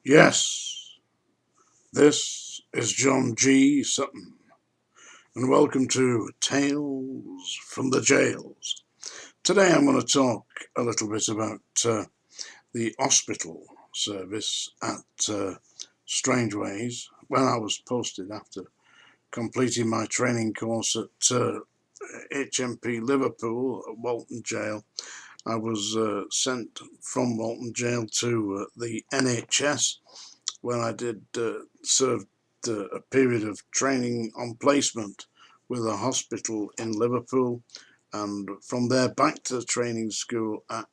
Yes, this is John G. Sutton, and welcome to Tales from the Jails. Today I'm going to talk a little bit about the hospital service at Strangeways. When I was posted after completing my training course at HMP Liverpool at Walton Jail, I was sent from Walton Jail to the NHS, where I did serve a period of training on placement with a hospital in Liverpool, and from there back to the training school at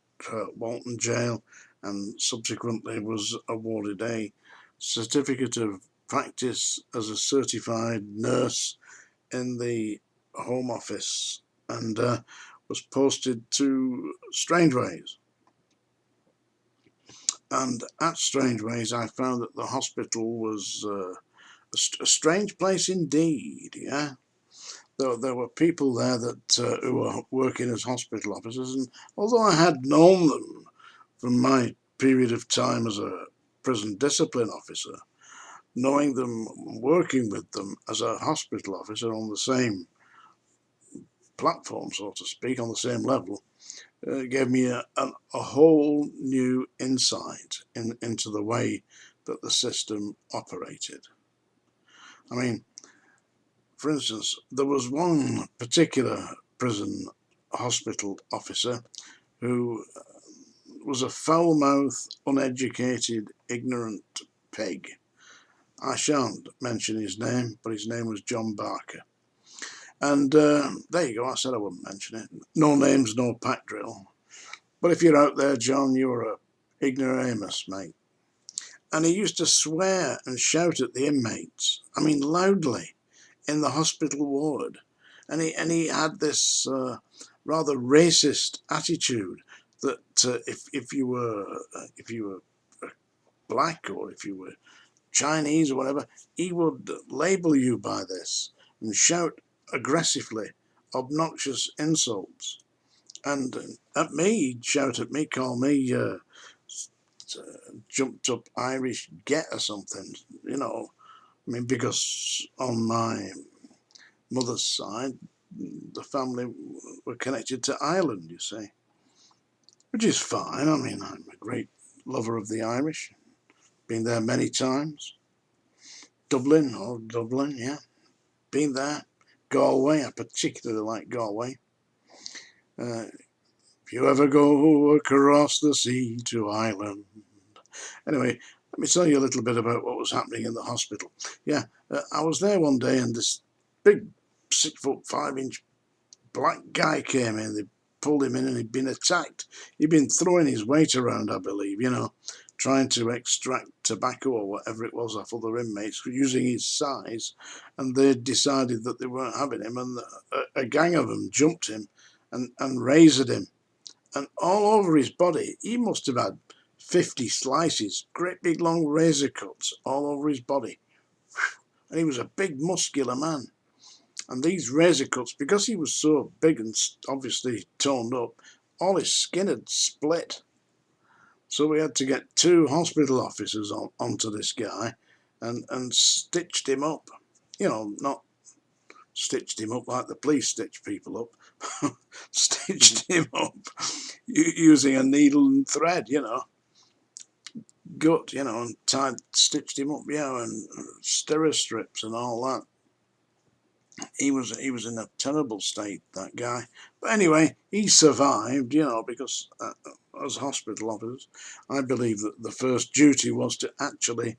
Walton Jail, and subsequently was awarded a certificate of practice as a certified nurse in the Home Office, and was posted to Strangeways. And at Strangeways, I found that the hospital was a strange place indeed. Yeah, there were people there that who were working as hospital officers, and although I had known them from my period of time as a prison discipline officer, knowing them, working with them as a hospital officer on the same platform, so to speak, on the same level, gave me a whole new insight into the way that the system operated. I mean, for instance, there was one particular prison hospital officer who was a foul-mouthed, uneducated, ignorant pig. I shan't mention his name, but his name was John Barker. And there you go, I said I wouldn't mention it. No names, no pack drill. But if you're out there, John, you're a ignoramus, mate. And he used to swear and shout at the inmates, I mean loudly, in the hospital ward. And he had this rather racist attitude that if you were black, or if you were Chinese or whatever, he would label you by this and shout aggressively obnoxious insults. And at me, he'd shout at me, call me jumped up Irish get or something, you know. I mean, because on my mother's side, the family were connected to Ireland, you see, which is fine. I mean, I'm a great lover of the Irish, been there many times. Dublin, yeah, been there. Galway, I particularly like Galway. If you ever go across the sea to Ireland. Anyway, let me tell you a little bit about what was happening in the hospital. Yeah, I was there one day, and this big 6'5" black guy came in. They pulled him in, and he'd been attacked. He'd been throwing his weight around, I believe, trying to extract tobacco or whatever it was off other inmates using his size. And they decided that they weren't having him, and a gang of them jumped him and razored him. And all over his body, he must have had 50 slices, great big long razor cuts all over his body. And he was a big muscular man. And these razor cuts, because he was so big and obviously toned up, all his skin had split. So we had to get two hospital officers onto this guy and stitched him up. Not stitched him up like the police stitch people up. Stitched him up using a needle and thread, gut, and stitched him up, and steri strips and all that. He was in a terrible state, that guy. But anyway, he survived, because as hospital officers, I believe that the first duty was to actually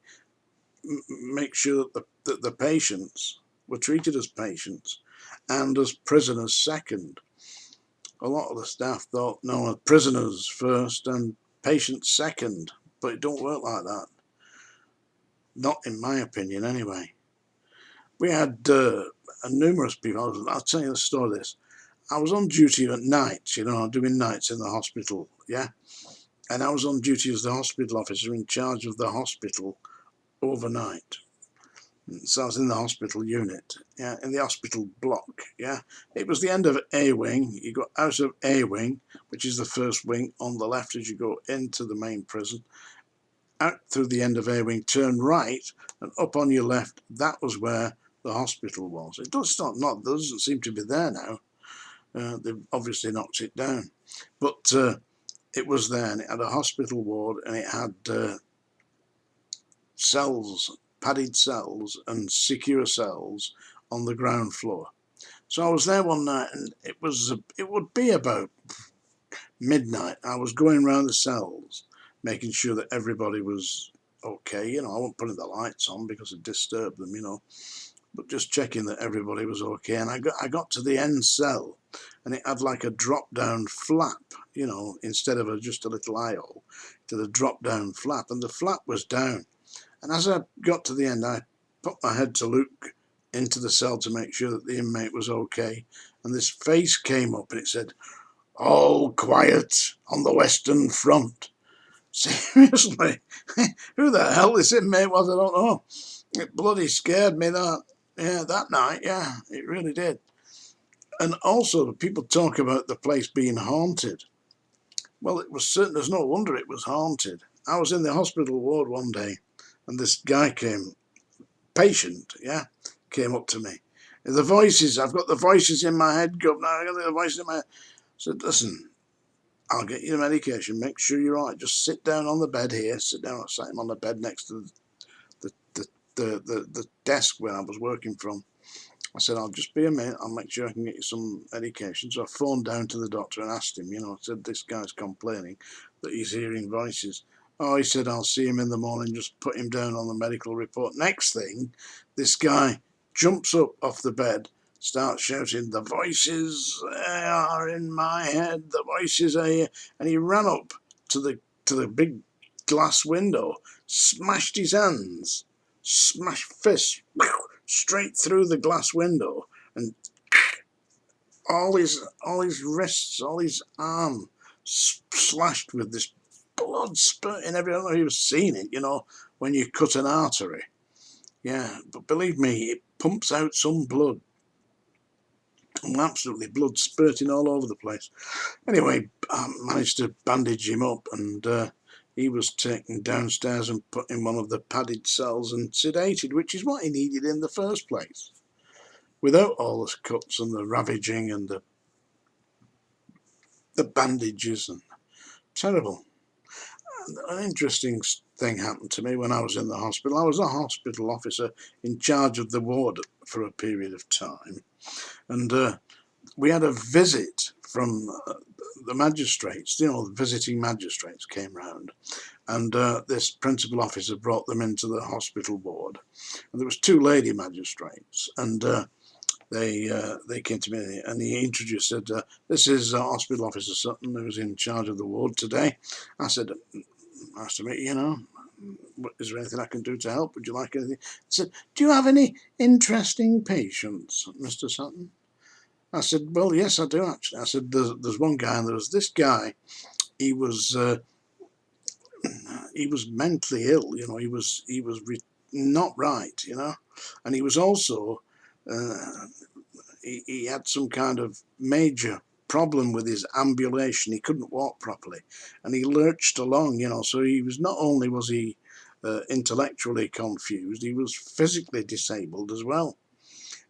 make sure that the patients were treated as patients and as prisoners second. A lot of the staff thought, no, prisoners first and patients second, but it don't work like that. Not in my opinion, anyway. We had numerous people. I'll tell you the story of this. I was on duty at night, doing nights in the hospital, yeah? And I was on duty as the hospital officer in charge of the hospital overnight. So I was in the hospital unit, yeah, in the hospital block, yeah. It was the end of A wing. You got out of A wing, which is the first wing on the left as you go into the main prison. out through the end of A wing, turn right, and up on your left, that was where the hospital was. It doesn't seem to be there now. They've obviously knocked it down, but it was there, and it had a hospital ward, and it had cells, padded cells, and secure cells on the ground floor. So I was there one night, and it would be about midnight. I was going round the cells, making sure that everybody was okay. I wasn't putting the lights on because it disturbed them, but just checking that everybody was okay. And I got to the end cell, and it had like a drop down flap, instead of just a little eye hole, to the drop down flap, and the flap was down. And as I got to the end, I put my head to look into the cell to make sure that the inmate was okay, and this face came up, and it said, "All quiet on the Western Front." Seriously, who the hell this inmate was, I don't know. It bloody scared me, that night. Yeah, it really did. And also, people talk about the place being haunted. Well, it was certain. There's no wonder it was haunted. I was in the hospital ward one day, and this guy patient, came up to me. I've got the voices in my head, Governor. I got the voices in my head. I said, "Listen, I'll get you the medication. Make sure you're all right. Just sit down on the bed here. Sit down." I sat him on the bed next to the desk where I was working from. I said, "I'll just be a minute. I'll make sure I can get you some medication." So I phoned down to the doctor and asked him, I said, "This guy's complaining that he's hearing voices." "Oh," he said, "I'll see him in the morning. Just put him down on the medical report." Next thing, this guy jumps up off the bed, starts shouting, "The voices are in my head. The voices are here." And he ran up to the big glass window, smashed his hands, smashed fists straight through the glass window, and all his wrists, all his arm slashed with this blood spurting everywhere. I don't know if you've seen it, when you cut an artery. Yeah, but believe me, it pumps out some blood. Absolutely, blood spurting all over the place. Anyway, I managed to bandage him up, and he was taken downstairs and put in one of the padded cells and sedated, which is what he needed in the first place, without all the cuts and the ravaging and the bandages. And terrible. An interesting thing happened to me when I was in the hospital. I was a hospital officer in charge of the ward for a period of time, and we had a visit from the magistrates. The visiting magistrates came round, and this principal officer brought them into the hospital ward, and there was two lady magistrates, and they came to me, and he introduced, said, "This is Hospital Officer Sutton, who's in charge of the ward today." I said, "Nice to meet you, is there anything I can do to help? Would you like anything?" He said, "Do you have any interesting patients, Mr. Sutton?" I said, "Well, yes, I do, actually." I said, there's one guy, and there was this guy. He was mentally ill, he was not right, and he was also he had some kind of major problem with his ambulation. He couldn't walk properly, and he lurched along, so he was, not only was he intellectually confused, he was physically disabled as well.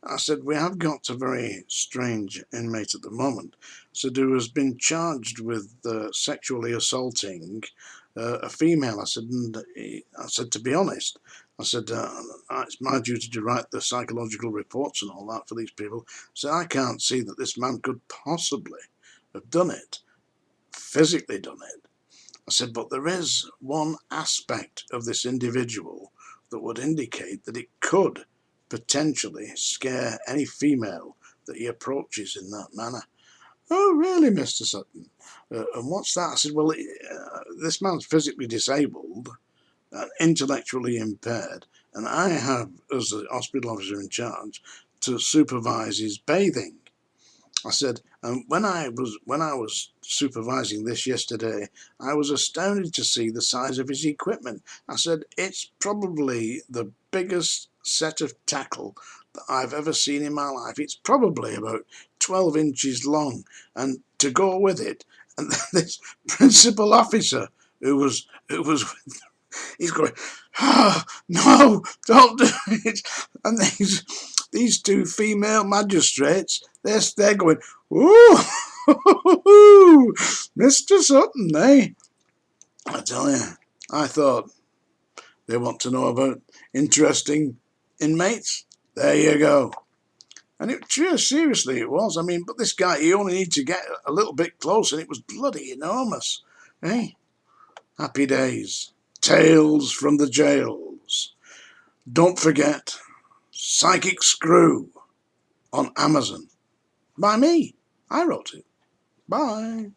I said, "We have got a very strange inmate at the moment." So who has been charged with sexually assaulting a female. I said, "To be honest," I said, "it's my duty to write the psychological reports and all that for these people. So I can't see that this man could possibly have done it, physically done it." I said, "But there is one aspect of this individual that would indicate that it could potentially scare any female that he approaches in that manner." "Oh, really, Mr. Sutton? And what's that?" I said, "Well, this man's physically disabled and intellectually impaired, and I have, as the hospital officer in charge, to supervise his bathing." I said, "And when I was supervising this yesterday, I was astounded to see the size of his equipment." I said, "It's probably the biggest set of tackle that I've ever seen in my life. It's probably about 12 inches long, and to go with it." And this principal officer who was He's going, oh, no, don't do it. And these two female magistrates, they're going, ooh, Mr. Sutton, eh? I tell you, I thought they want to know about interesting inmates. There you go. And seriously, it was. I mean, but this guy, he only needed to get a little bit closer, and it was bloody enormous. Eh? Happy days. Tales from the jails. Don't forget, Psychic Screw on Amazon. By me. I wrote it. Bye.